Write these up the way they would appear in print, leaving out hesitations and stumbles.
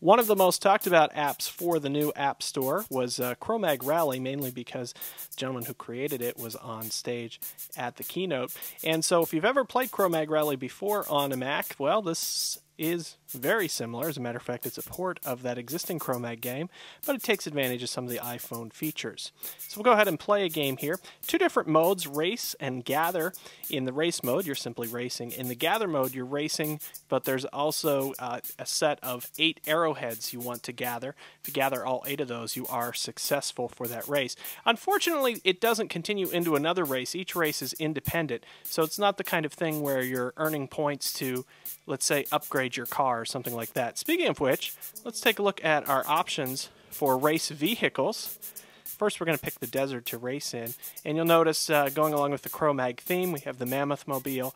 One of the most talked about apps for the new App Store was Cro Mag Rally, mainly because the gentleman who created it was on stage at the keynote. And so if you've ever played Cro Mag Rally before on a Mac, well, this is very similar. As a matter of fact, it's a port of that existing Cro Mag game, but it takes advantage of some of the iPhone features. So we'll go ahead and play a game here. Two different modes, race and gather. In the race mode, you're simply racing. In the gather mode, you're racing, but there's also a set of 8 arrowheads you want to gather. If you gather all 8 of those, you are successful for that race. Unfortunately, it doesn't continue into another race. Each race is independent, so it's not the kind of thing where you're earning points to, let's say, upgrade your car or something like that. Speaking of which, let's take a look at our options for race vehicles. First, we're going to pick the desert to race in, and you'll notice going along with the Cro Mag theme, we have the Mammoth Mobile,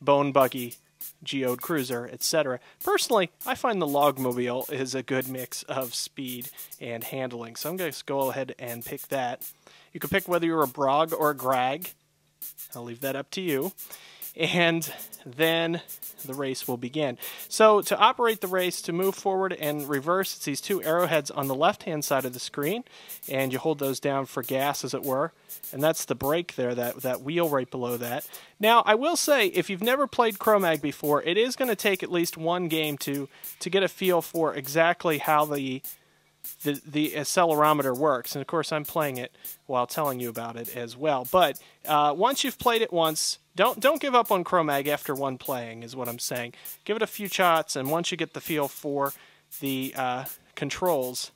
Bone Buggy, Geode Cruiser, etc. Personally, I find the Logmobile is a good mix of speed and handling, so I'm going to go ahead and pick that. You can pick whether you're a Brog or a Grag. I'll leave that up to you. And then the race will begin. So to operate the race, to move forward and reverse, it's these 2 arrowheads on the left-hand side of the screen, and you hold those down for gas, as it were, and that's the brake there, that wheel right below that. Now, I will say, if you've never played Cro Mag before, it is going to take at least one game to get a feel for exactly how the accelerometer works, and of course I'm playing it while telling you about it as well. But once you've played it once, don't give up on Cro Mag after one playing, is what I'm saying. Give it a few shots, and once you get the feel for the controls,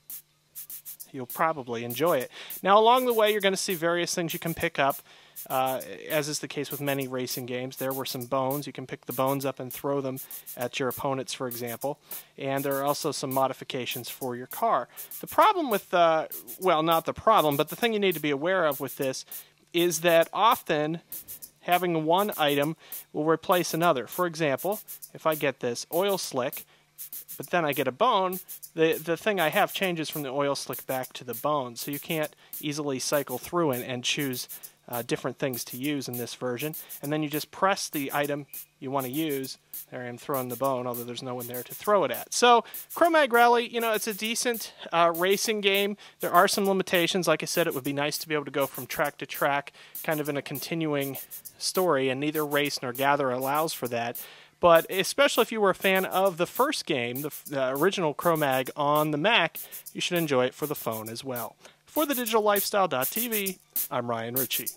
you'll probably enjoy it. Now, along the way, you're going to see various things you can pick up. As is the case with many racing games, there were some bones. You can pick the bones up and throw them at your opponents, for example. And there are also some modifications for your car. The problem with, well, not the problem, but the thing you need to be aware of with this is that often having one item will replace another. For example, if I get this oil slick, but then I get a bone, the thing I have changes from the oil slick back to the bone. So you can't easily cycle through and choose different things to use in this version, and then you just press the item you want to use. There I am throwing the bone, although there's no one there to throw it at. So Cro Mag Rally, you know, it's a decent racing game. There are some limitations. Like I said, it would be nice to be able to go from track to track, kind of in a continuing story, and neither Race nor Gather allows for that. But especially if you were a fan of the first game, the original Cro Mag on the Mac, you should enjoy it for the phone as well. For thedigitallifestyle.tv, I'm Ryan Ritchie.